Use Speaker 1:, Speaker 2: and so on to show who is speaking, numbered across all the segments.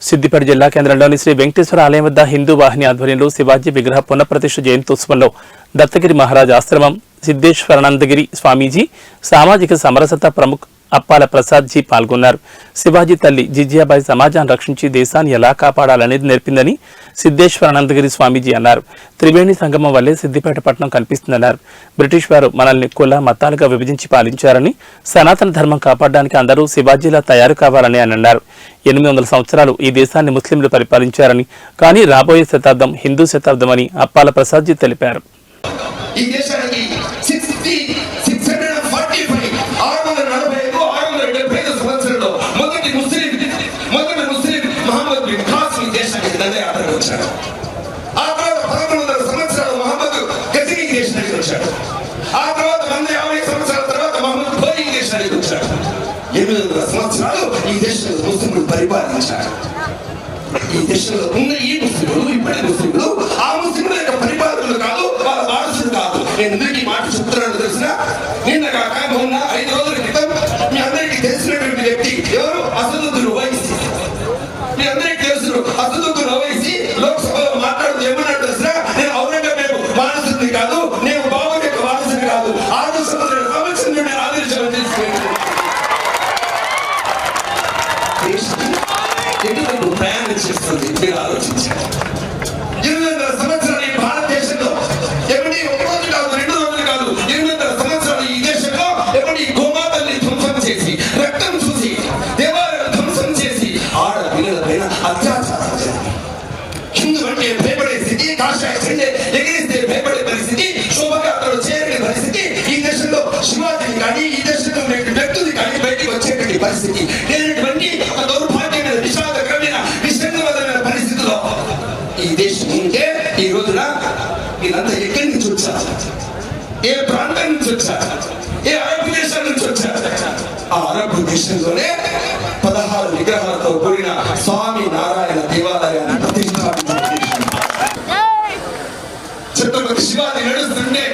Speaker 1: సిద్దిపేట జిల్లా కేంద్రంలోని శ్రీ వెంకటేశ్వర ఆలయం వద్ద హిందూ వాహిని ఆధ్వర్యంలో శివాజీ విగ్రహ పునఃప్రతిష్ఠ జయంతోత్సవంలో దత్తగిరి మహారాజ్ ఆశ్రమం సిద్ధేశ్వరానందగిరి స్వామీజీ సామాజిక సమరసత ప్రముఖ అప్పాల ప్రసాద్ జీ పాల్గొన్నారు. శివాజీ తల్లి జిజ్యాబాయి సమాజాన్ని రక్షించి దేశాన్ని ఎలా కాపాడాలనేది నేర్పిందని సిద్ధేశ్వరానందగిరి స్వామీజీ అన్నారు. త్రివేణి సంగమం వల్లే సిద్దిపేట పట్టణం కనిపిస్తుందన్నారు. బ్రిటిష్ వారు మనల్ని కుల మతాలుగా విభజించి పాలించారని, సనాతన ధర్మం కాపాడడానికి అందరూ శివాజీలా తయారు కావాలని ఆయన అన్నారు. 800 సంవత్సరాలు ఈ దేశాన్ని ముస్లింలు పరిపాలించారని, కానీ రాబోయే శతాబ్దం హిందూ శతాబ్దం అని అప్పాల ప్రసాద్ జీ తెలిపారు.
Speaker 2: ఆ తర్వాత 1100 సంవత్సరాలు మహమ్మద్ గజనీ దేశానికి వచ్చాడు. ఆ తర్వాత 150 సంవత్సరాల తర్వాత మహమ్మద్ ఘోరీ దేశానికి వచ్చాడు. 800 సంవత్సరాలు ఈ దేశంలో ముస్లింలు పరిపాలించారు. ఈ దేశంలో ఉన్న ఈ ముస్లింలు, ఇప్పటి ముస్లింలు ఆ ముస్లింల యొక్క పరిపాలకులు కాదు, వాళ్ళ వారసులు కాదు. నేను ఎందుకు ఈ మాట చెప్తున్నాను తెలిసిన, నిన్న కాక మొన్న 5 రోజుల క్రితం మీ అందరికీ తెలిసినటువంటి వ్యక్తి ఎవరు? అసదుద్దీన్ ఓవైసీ. మీ అందరికీ తెలుసు అసదుద్దీన్ ఓవైసీ లోక్సభలో మాట్లాడుతూ ఏమన్నాడు తెలిసిన, నేను ఔరంగజేబు వారసుని కాదు, నేను బాబు యొక్క వారసుని కాదు, 6 సంవత్సరాల సంవత్సరం నుండి ఆదరించడం తీసుకుని ఎటువంటి ప్రయాణం చేస్తుంది మీరు ఆలోచించారు. 800 సంవత్సరాలు ఈ భారతదేశంలో ఎవరి 1 రోజు కాదు, 2 రోజులు కాదు, 800 సంవత్సరాలు ఈ దేశంలో ఎవరి గోమాతల్ని ధ్వంసం చేసి, రక్తం చూసి, దేవాలయాలు ధ్వంసం చేసి, ఆడపిల్లల పైన అత్యాచారం జరిగింది. హిందూ అంటే భయపడే స్థితి, కాషాయ జెండా ఎగిరిస్తే భయపడే పరిస్థితి, శోభయాత్రలు చేయని పరిస్థితి ఈ దేశంలో శివాజీని కానీ ఈ దేశంలో వ్యక్తులు కానీ బయటికి వచ్చేటువంటి పరిస్థితి లేనటువంటి దౌర్భాగ్యమైన విషాదకరమైన విషాదమైన పరిస్థితిలో ఈ దేశం ఉంటే ఈ రోజున వీళ్ళంతా ఎక్కడి నుంచి వచ్చారు? ఏ ప్రాంతం నుంచి వచ్చారు? ఏ అరబ్ దేశాల నుంచి వచ్చారు? ఆ అరబ్ దేశంలోనే 16 విగ్రహాలతో కూడిన స్వామి నారాయణ దేవాలయాన్ని ప్రతిష్ఠాపించారు. ఛత్రపతి శివాజీ నడుస్తుంటే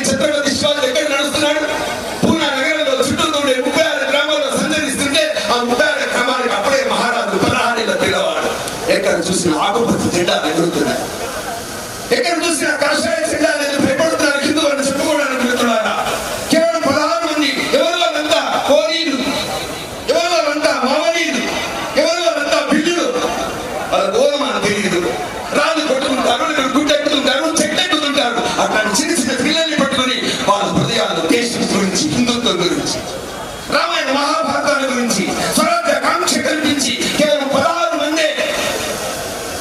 Speaker 2: ఛత్రపతి శివాజీ ఎక్కడ నడుస్తున్నాడు? పూనా నగరంలో చుట్టూ 36 గ్రామాల్లో సంచరిస్తుంటే ఆ 36 గ్రామానికి అప్పుడే మహారాజు 16 తెల్లవాడు. ఎక్కడ చూసిన ఆకుపచ్చ జెండాలు ఎగురుతున్నాయి, ఎక్కడ చూసిన కాషాయ జెండాలు ఎదురు భయపడుతున్నారు. హిందూ అని చెప్పుకోవడానికి వెళ్తున్నారా? కేవలం 16 మంది. ఎవరు వాళ్ళంతా? కోరీలు, ఎవరు వాళ్ళంతా? మావనీలు, ఎవరు వాళ్ళంతా? బిల్లులు. వాళ్ళ గోధుమ తెలియదు, రాళ్ళు కొట్టుకుంటారు, గుడ్డెక్కుతుంటారు, చెట్టెక్కుతుంటారు. అట్లాంటి చిన్న చిన్న పిల్లల్ని పట్టుకుని వాళ్ళ హృదయాలు దేశం గురించి, హిందుత్వం గురించి, రామాయణ మహాభారతాల గురించి, స్వరాజ్య కాంక్ష కల్పించి కేవలం 16 మందే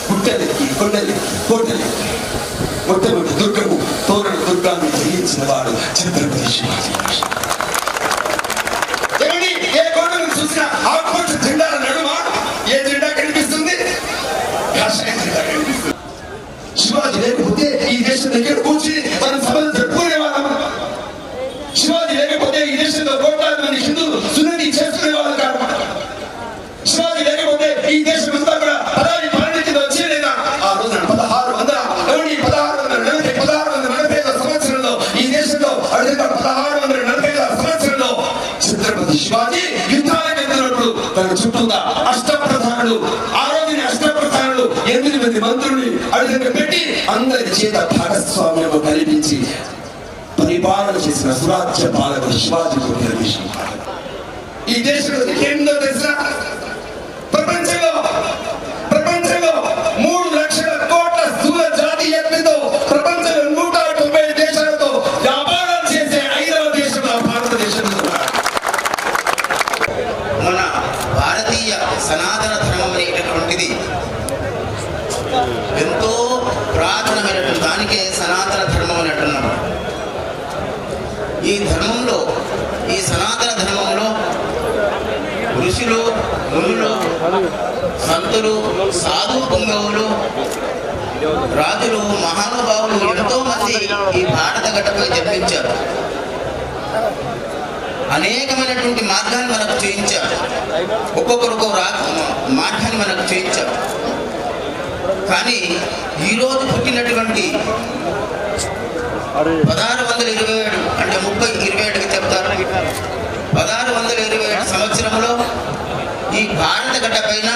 Speaker 2: గుట్టలెక్కి, కొండలెక్కి, కోటలెక్కి మొట్టమొదటి దుర్గము తోరణ దుర్గాన్ని జయించిన వాడు ఛత్రపతి శివాజీ. ఏ కోటను చూసినా ఆకుపచ్చ జెండాల నడుమ ఏ జెండా కనిపిస్తుంది? కాషాయ జెండా కనిపిస్తుంది. శివాజీ లేకపోతే ఈ దేశం దగ్గర కూర్చుని మనం సభలు జరుపుకునే వాళ్ళం. శివాజీ లేకపోతే ఈ దేశంలో కోట్లాది మంది హిందువులు సున్నతి చేసుకునే వాళ్ళు కాదు. శివాజీ లేకపోతే ఈ దేశం అంతా కూడా పదాన్ని పాలనకి వచ్చే లేదా? ఆ రోజున 1640 సంవత్సరంలో ఈ దేశంలో అడుగుగా 1640 సంవత్సరంలో ఛత్రపతి శివాజీ యుద్ధాలకు వెళ్తున్నప్పుడు తన చుట్టూగా అష్టప్రధానులు, ఆ రోజున అష్టప్రధానులు 8 మంది మంత్రుల్ని అడుగుగా పెట్టి అందరి చేత భాగస్వామ్యం కల్పించి పరిపాలన చేసిన సురాజ్య పాలకుడు శివాజీ విషయం. ఈ దేశంలో ఏందో తెలుసా? ప్రపంచంలో 3 లక్షల కోట్ల స్థూల జాతీయతతో ప్రపంచంలో 190 దేశాలతో వ్యాపారాలు చేసే 5వ దేశం భారతదేశంలో.
Speaker 3: మన భారతీయ సనాతన ధర్మం అనేటటువంటిది ఎంతో పురాతనమైనటువంటి దానికే సనాతన ధర్మం అని అంటున్నాం. ఈ ధర్మంలో, ఈ సనాతన ధర్మంలో ఋషులు, మునులు, సంతులు, సాధు పుంగవులు, రాజులు, మహానుభావులు ఎంతో మంది ఈ భారత గడ్డపై జన్మించారు. అనేకమైనటువంటి మార్గాన్ని మనకు చేయించారు. ఒక్కొక్కరు మార్గాన్ని మనకు చేయించారు. కానీ ఈరోజు పుట్టినటువంటి 1627 అంటే 3027కి చెప్తారు. 1627 సంవత్సరంలో ఈ భారత గడ్డ పైన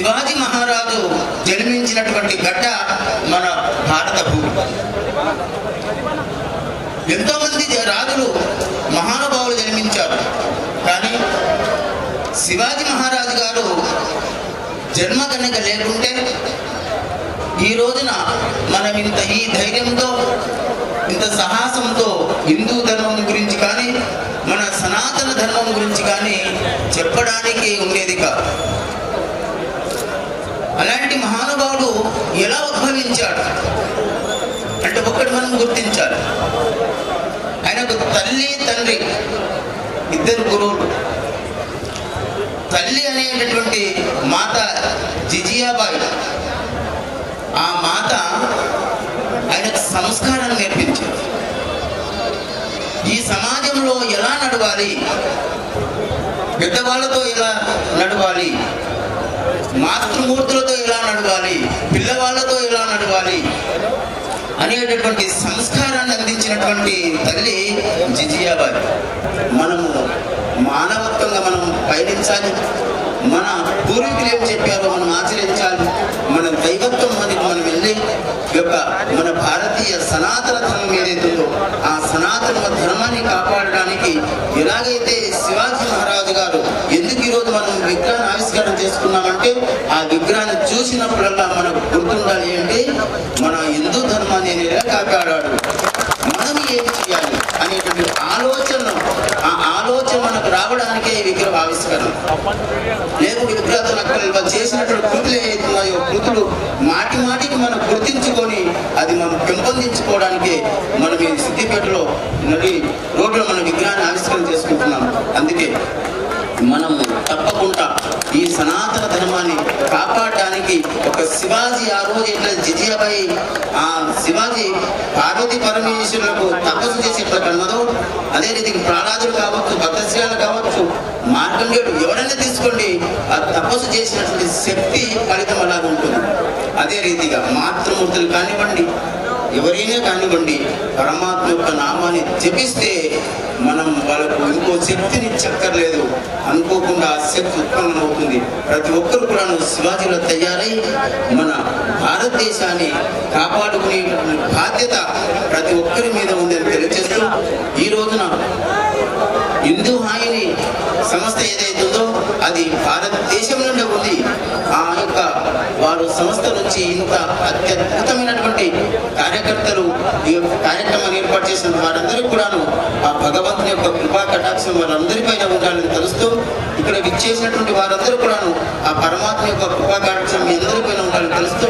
Speaker 3: శివాజీ మహారాజు జన్మించినటువంటి గడ్డ మన భారత భూమి. ఎంతో మంది రాజులు మహానుభావులు జన్మించారు, కానీ శివాజీ మహారాజు గారు జన్మ కనుక లేకుంటే ఈ రోజున మనం ఈ ధైర్యంతో, ఇంత సాహసంతో హిందూ ధర్మం గురించి కానీ మన సనాతన ధర్మం గురించి కానీ చెప్పడానికి ఉండేది కాదు. అలాంటి మహానుభావుడు ఎలా ఉద్భవించాడు అంటే ఒక్కటి మనం గుర్తించాలి. ఆయనకు తల్లి తండ్రి ఇద్దరు గురువులు. తల్లి అనేటటువంటి మాత జిజియాబాయి, ఆ మాత ఆయనకు సంస్కారాన్ని నేర్పించింది. ఈ సమాజంలో ఎలా నడవాలి, పెద్దవాళ్ళతో ఎలా నడవాలి, మాతృమూర్తులతో ఎలా నడవాలి, పిల్లవాళ్ళతో ఎలా నడవాలి అనేటటువంటి సంస్కారాన్ని అందించినటువంటి తల్లి జిజియాబాయి. మనము మానవత్వంగా మనం పయనించాలి, మన పూర్వీకులు ఏం చెప్పారో మనం ఆచరించాలి, మన దైవత్వం అని మనం వెళ్ళి యొక్క మన భారతీయ సనాతన ధర్మం ఏదైతుందో ఆ సనాతన ధర్మాన్ని కాపాడడానికి ఎలాగైతే శివాజీ మహారాజు గారు ఎందుకు ఈరోజు మనం విగ్రహాన్ని ఆవిష్కరణ చేసుకున్నామంటే ఆ విగ్రహాన్ని చూసినప్పుడల్లా మనకు గుర్తుండాలి అంటే మన హిందూ ధర్మాన్ని నేను ఎలా కాపాడాడు, మనం ఏం చేయాలి అనేటువంటి ఆలోచన, ఆ ఆలోచన మనకు రావడానికే ఈ విగ్రహ ఆవిష్కరణ. లేదు విగ్రహాలు అక్కడ చేసినటువంటి కృతులు ఏవైతున్నాయో కృతులు మాటి మాటికి మనం గుర్తించుకొని అది మనం పెంపొందించుకోవడానికి మనం ఈ సిద్దిపేటలో నడి రోడ్లో మన విగ్రహాన్ని ఆవిష్కరణ చేసుకుంటున్నాం. అందుకే మనము తప్పకుండా ఈ సనాతన ధర్మాన్ని కాపాడడానికి ఒక శివాజీ ఆ రోజు ఎట్లా జిజియాబాయి ఆ శివాజీ పార్వతీ పరమేశ్వరులకు తపస్సు చేసి ఎట్లా కన్నదో అదే రీతికి ప్రహ్లాదుడు కావచ్చు, భక్తశ్రీలు కావచ్చు, మార్కండేయుడు ఎవరైనా తీసుకోండి ఆ తపస్సు చేసినటువంటి శక్తి ఫలితం అలాగ ఉంటుంది. అదే రీతిగా మాతృమూర్తులు కానివ్వండి, ఎవరైనా కానివ్వండి, పరమాత్మ యొక్క నామాన్ని జపిస్తే మనం వాళ్ళకు ఇంకో శక్తిని చక్కర్లేదు, అనుకోకుండా ఆ శక్తి ఉత్పన్నం అవుతుంది. ప్రతి ఒక్కరు కూడా శివాజీలో తయారై మన భారతదేశాన్ని కాపాడుకునే బాధ్యత ప్రతి ఒక్కరి మీద ఉందని తెలియజేస్తూ ఈ రోజున హిందూ హాయిని సంస్థ ఏదైతుందో అది భారతదేశం నుండి ఉంది. ఆ యొక్క వారు సంస్థ నుంచి ఇంత అత్యద్భుతమైనటువంటి కార్యకర్తలు ఈ కార్యక్రమాన్ని ఏర్పాటు చేసిన వారందరికీ కూడాను ఆ భగవంతుని యొక్క కృపా కటాక్షం వారందరిపైన ఉండాలని తెలుస్తూ ఇక్కడ విచ్చేసినటువంటి వారందరూ కూడాను ఆ పరమాత్మ యొక్క కృపా కటాక్షం మీ అందరిపైన ఉండాలని తెలుస్తూ